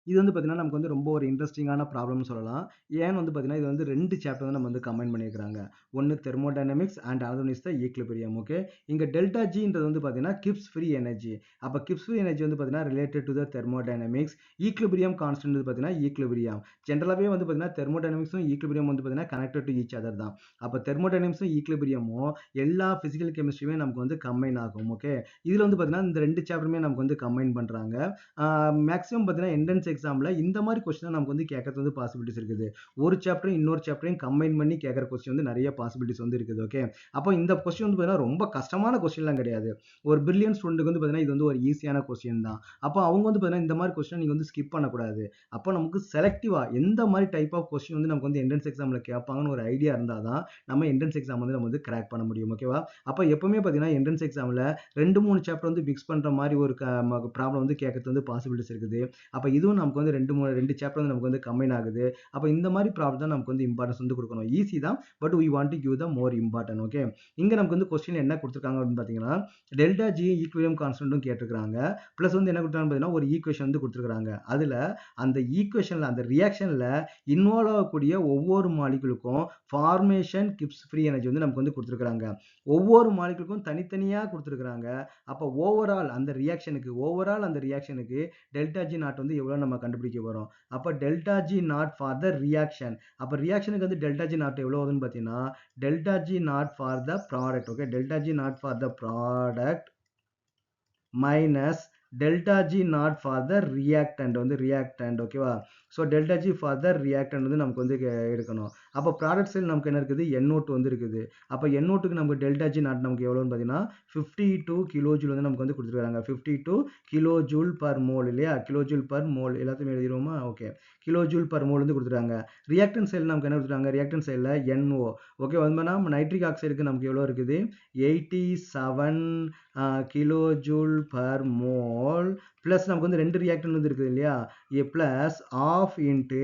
இது வந்து பார்த்தீங்கன்னா நமக்கு வந்து ரொம்ப ஒரு இன்ட்ரெஸ்டிங்கான ப்ராப்ளம்னு சொல்லலாம். ஏன்னு வந்து பார்த்தீங்கன்னா இது வந்து 2 சாப்டர் வந்து நம்ம வந்து கம்பைன் பண்ணியிருக்காங்க. ஒன்னு thermodynamics and another one is the equilibrium. Okay, இங்க டெல்டா ஜின்றது வந்து பார்த்தீங்கன்னா கிப்ஸ் ஃப்ரீ எனர்ஜி. அப்ப கிப்ஸ் ஃப்ரீ எனர்ஜி வந்து பார்த்தீங்கன்னா related to the thermodynamics. Equilibrium constant வந்து பார்த்தீங்கன்னா ஈக்லிபிரியம். ஜென்ரலாவே வந்து பார்த்தீங்கன்னா தெர்மோடைனமிக்ஸும் ஈக்லிபிரியம் வந்து பார்த்தீங்கன்னா கனெக்டட் டு ஈச் அதர் தான். அப்ப தெர்மோடைனமிக்ஸும் ஈக்லிபிரியமும் எல்லா பிசிக்கல் கெமிஸ்ட்ரியுமே நமக்கு வந்து கம்பைன் ஆகும். ஓகே, இதுல வந்து பார்த்தீங்கன்னா இந்த 2 சாப்டருமே நமக்கு வந்து கம்பைன் பண்றாங்க. மேக்ஸிமம் பார்த்தீங்கன்னா என்ட்ரன்ஸ் எக்ஸாம்ல இந்த மாதிரி கொஸ்டின் நமக்கு வந்து கேட்கறது வந்து பாசிபிலிட்டிஸ் இருக்குது. ஒரு சாப்டரும் இன்னொரு சாப்டரையும் கம்பைன் பண்ணி கேட்கற கொஸ்டின் வந்து நிறைய பாசிபிலிட்டிஸ் வந்து இருக்குது. ஓகே, அப்போ இந்த கொஸ்டின் வந்து பார்த்தீங்கன்னா ரொம்ப கஷ்டமான கொஸ்டின்லாம் கிடையாது. ஒரு பிரில்லியன்ட் ஸ்டூடெண்ட்டுக்கு வந்து பார்த்தீங்கன்னா இது வந்து ஒரு ஈஸியான கொஸ்டின் தான். அப்போ அவங்க வந்து பார்த்தீங்கன்னா இந்த மாதிரி கொஸ்டின் நீங்க வந்து ஸ்கிப் பண்ணக்கூடாது. அப்போ நமக்கு செலக்டிவா எந்த மாதிரி டைப் ஆஃப் கொஸ்டின் வந்து நமக்கு வந்து என்ட்ரன்ஸ் எக்ஸாம்ல கேட்பாங்கன்னு ஒரு ஐடியா இருந்தால் தான் நம்ம என்ட்ரன்ஸ் எக்ஸாம் வந்து நம்ம வந்து கிராக் பண்ண முடியும். ஓகேவா? அப்போ எப்பவுமே பார்த்தீங்கன்னா என்ட்ரன்ஸ் எக்ஸாம்ல 2-3 சாப்டர் வந்து மிக்ஸ் பண்ற மாதிரி ஒரு ப்ராப்ளம் வந்து கேட்கறது வந்து பாசிபிலிட்டிஸ் இருக்குது. அப்போ இதுவும் நமக்கு வந்து 2 சாப்டர் வந்து நமக்கு வந்து கம்பைன் ஆகுது. அப்போ இந்த மாதிரி ப்ராப்ளம் தான் நமக்கு வந்து இம்பார்ட்டன்ஸ் வந்து கொடுக்கணும். ஈஸி தான், but we want to give the more important. Okay, இங்க நமக்கு வந்து கொஸ்டின் என்ன கொடுத்துருக்காங்க அப்படின்னு பார்த்தீங்கன்னா டெல்டா ஜி ஈக்குவிலியம் கான்ஸ்டன்ட்டும் கேட்டிருக்காங்க. ப்ளஸ் வந்து என்ன கொடுத்தாங்க பார்த்தீங்கன்னா ஒரு ஈக்குவேஷன் வந்து கொடுத்துருக்காங்க. அதுல அந்த ஈக்குவேஷன்ல அந்த ரியாக்ஷன்ல இன்வால்வ் ஆகக்கூடிய ஒவ்வொரு மாலிகுலுக்கும் ஃபார்மேஷன் கிப்ஸ் ஃப்ரீ எனர்ஜி வந்து நமக்கு வந்து கொடுத்துருக்காங்க. ஒவ்வொரு மாலிகுலுக்கும் தனித்தனியா கொடுத்துருக்காங்க. அப்போ ஓவரால் அந்த ரியாக்ஷனுக்கு டெல்டா ஜி நாட் வந்து எவ்வளவு நம்ம கண்டுபிடிக்க போறோம். அப்போ delta G naught for the reaction. அப்போ ரியாக்ஷனுக்கு வந்து டெல்டா ஜி நாட் எவ்வளவு வருதுன்னு பார்த்தீங்கன்னா delta G naught for the product. Okay, delta G naught for the product minus delta G naught for the reactant. ஓகேவா? So delta G for the reactant வந்து நமக்கு வந்து எடுக்கணும். அப்போ ப்ராடக்ட் சைடு நமக்கு என்ன இருக்குது, NO2 வந்து இருக்குது. அப்போ NO2க்கு நமக்கு டெல்டா ஜி நாட் நமக்கு எவ்வளோன்னு பார்த்தீங்கன்னா 52 கிலோ ஜூல் வந்து நமக்கு வந்து கொடுத்துருக்காங்க. 52 கிலோ ஜூல் பர் மோல் இல்லையா? கிலோ ஜூல் பர் மோல் எல்லாத்தையும் எழுதிடுவோமா? Okay, kilo joule per mole வந்து கொடுத்துருக்காங்க. ரியாக்டன் சைடில் நமக்கு என்ன கொடுத்துருக்காங்க, ரியாக்டன் சைடில் NO. ஓகே, வந்து நைட்ரிக் ஆக்சைடுக்கு நமக்கு எவ்வளோ இருக்குது, 87 kilo joule per mole. Plus நமக்கு வந்து 2 ரியாக்டன் வந்து இருக்குது இல்லையா, ஏ பிளஸ் ஆஃப் இன்ட்டு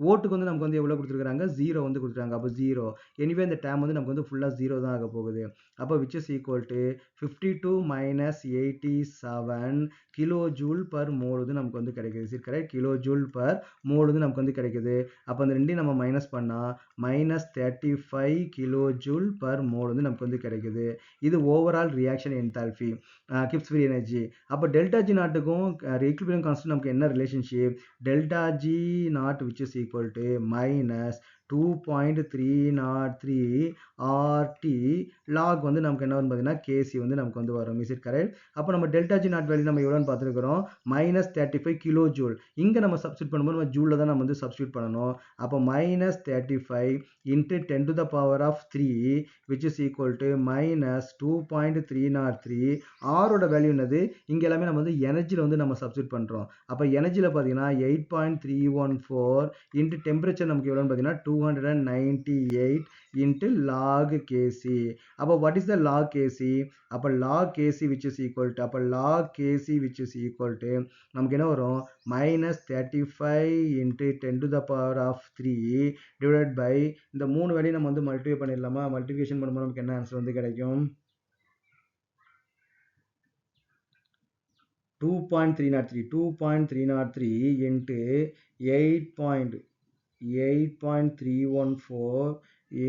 ஓட்டுக்கு வந்து நமக்கு வந்து எவ்வளோ கொடுத்துருக்காங்க, 0 வந்து கொடுத்துருக்காங்க. அப்போ 0 எனிவே இந்த டேம் வந்து நமக்கு வந்து ஃபுல்லாக 0 தான் ஆக போகுது. அப்போ which is equal to 52 minus 87 kilo joule per mole வந்து நமக்கு வந்து கிடைக்குது. Correct, kilo joule per mole வந்து நமக்கு வந்து கிடைக்குது. அப்போ அந்த ரெண்டையும் நம்ம மைனஸ் பண்ணால் minus 35 kilo joule per mole வந்து நமக்கு வந்து கிடைக்குது. இது overall reaction enthalpy, Gibbs free energy. அப்போ டெல்டா ஜி நாட்டுக்கும் ஈக்விலிபிரியம் கான்ஸ்டன்ட் நமக்கு என்ன relationship, delta G not which is equal to minus 2.303 RT log வந்து நமக்கு என்ன வரும் பார்த்தீங்கன்னா கேசி வந்து நமக்கு வந்து வரும். Is it correct? அப்போ நம்ம டெல்டா ஜி நாட் வேல்யூ நம்ம எவ்வளோன்னு பார்த்துருக்கிறோம், மைனஸ் 35 கிலோ ஜூல். இங்கே நம்ம சப்ஸ்டியூட் பண்ணும்போது நம்ம ஜூலில் தான் நம்ம வந்து சப்ஸ்டியூட் பண்ணணும். அப்போ minus 35 into 10 to the power of 3 which is equal to minus 2.303. ஆரோட வேல்யூ என்னது, இங்கே எல்லாமே நம்ம வந்து எனர்ஜியில் வந்து நம்ம சப்ஸ்டியூட் பண்ணுறோம். அப்போ எனர்ஜியில் பார்த்தீங்கன்னா 8.314 இன்ட்டு டெம்பரேச்சர் நமக்கு எவ்வளோன்னு பார்த்தீங்கன்னா 298 into log Kc. அப்போ what is the log Kc? அப்போ log Kc which is equal to, அப்போ log Kc which is equal to நமக்கு என்ன வரும், minus 35 into 10 to the power of 3 divided by இந்த 3 வேலையும் நம்ம வந்து மல்டிப்ளை பண்ணிடலாமா? மல்டிப்ளிகேஷன் பண்ணும்போது நமக்கு என்ன ஆன்சர் வந்து கிடைக்கும், 2.303 into 8.314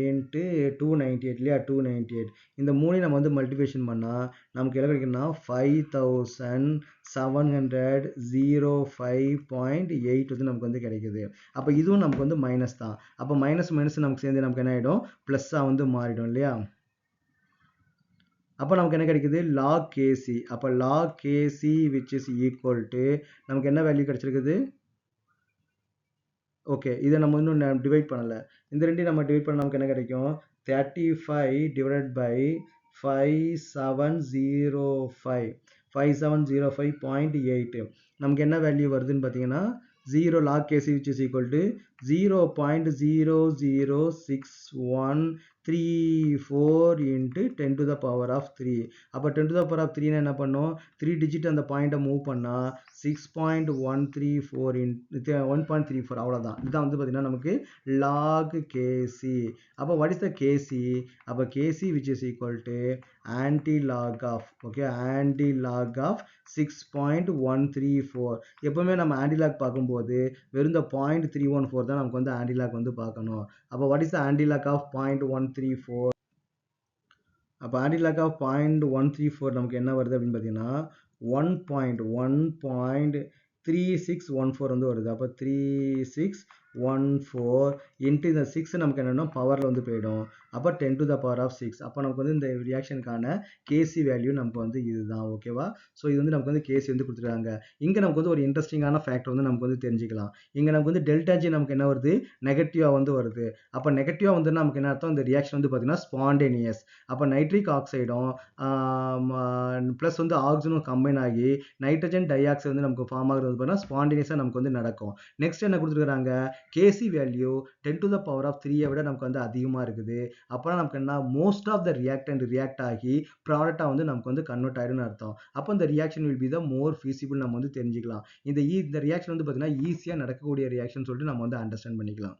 into 298 இல்லையா, 298. இந்த 3 நம்ம வந்து மல்டிப்ளிகேஷன் பண்ணால் நமக்கு என்ன கிடைக்கும்னா 5705.8 வந்து நமக்கு வந்து கிடைக்குது. அப்போ இதுவும் நமக்கு வந்து மைனஸ் தான். அப்போ மைனஸ் நமக்கு சேர்ந்து நமக்கு என்ன ஆகிடும், ப்ளஸ்ஸாக வந்து மாறிடும் இல்லையா. அப்போ நமக்கு என்ன கிடைக்குது, log Kc. அப்போ log Kc which is equal to நமக்கு என்ன வேல்யூ கிடைச்சிருக்குது, ஓகே இதை நம்ம இன்னும் டிவைட் பண்ணலை, இந்த ரெண்டையும் நம்ம டிவைட் பண்ண நமக்கு என்ன கிடைக்கும், 35 divided by 5705.8 நமக்கு என்ன வேல்யூ வருதுன்னு பார்த்தீங்கன்னா 0 log Kc which is equal to 0.00613 34 into 10 to the power of 3. அப்போ 10 to the power of 3 என்ன பண்ணும் 3 digit அந்த பாயிண்ட்டை மூவ் பண்ணா 6.134 into 1.34 அவ்வளோதான். இதுதான் வந்து பார்த்தீங்கன்னா நமக்கு log kc. அப்போ what is the kc? அப்போ kc which is equal to anti-log of, okay, anti-log of 6.134. எப்பவுமே நம்ம anti-log பார்க்கும்போது வெறும் இந்த 0.314 தான் நமக்கு வந்து anti-log வந்து பார்க்கணும். அப்போ what is the anti-log of 0.134? அப்போ anti-log of 0.134 நமக்கு என்ன வருது அப்படின்னு பார்த்தீங்கன்னா 1.3614 வந்து வருது. அப்போ 3614 இன்ட்டு இந்த 6 நமக்கு என்னன்னா பவரில் வந்து போயிடும். அப்போ 10 to the power of 6. அப்போ நமக்கு வந்து இந்த ரியாக்ஷனுக்கான கேசி வேல்யூ நமக்கு வந்து இதுதான். ஓகேவா? ஸோ இது வந்து நமக்கு வந்து கேசி வந்து கொடுத்துருக்காங்க. இங்கே நமக்கு வந்து ஒரு இன்ட்ரெஸ்டிங்கான ஃபேக்டர் வந்து நமக்கு வந்து தெரிஞ்சுக்கலாம். இங்கே நமக்கு வந்து டெல்டா ஜி நமக்கு என்ன வருது நெகட்டிவாக வந்து வருது. அப்போ நெகட்டிவாக வந்து நமக்கு என்ன அர்த்தம் இந்த ரியாக்ஷன் வந்து பார்த்தீங்கன்னா ஸ்பான்டேனியஸ். அப்போ நைட்ரிக் ஆக்சைடும் ப்ளஸ் வந்து ஆக்சிஜனும் கம்பைன் ஆகி நைட்ரஜன் டை ஆக்சைடு வந்து நமக்கு ஃபார்ம் ஆகுறது பார்த்தீங்கன்னா ஸ்பான்டேனியஸாக நமக்கு வந்து நடக்கும். நெக்ஸ்ட் என்ன கொடுத்துருக்காங்க கேசி value 10 to the power of 3 விட நமக்கு வந்து அதிகமாக இருக்குது. அப்புறம் நமக்கு என்ன most of the reactant react ஆகி ப்ராடக்டாக வந்து நமக்கு வந்து கன்வெர்ட் ஆயிடும்னு அர்த்தம். அப்போ இந்த reaction will be the more feasible நம்ம வந்து தெரிஞ்சுக்கலாம். இந்த ரியாக்ஷன் வந்து பார்த்தீங்கன்னா ஈஸியாக நடக்கக்கூடிய ரியாக்ஷன் சொல்லிட்டு நம்ம வந்து அண்டர்ஸ்டாண்ட் பண்ணிக்கலாம்.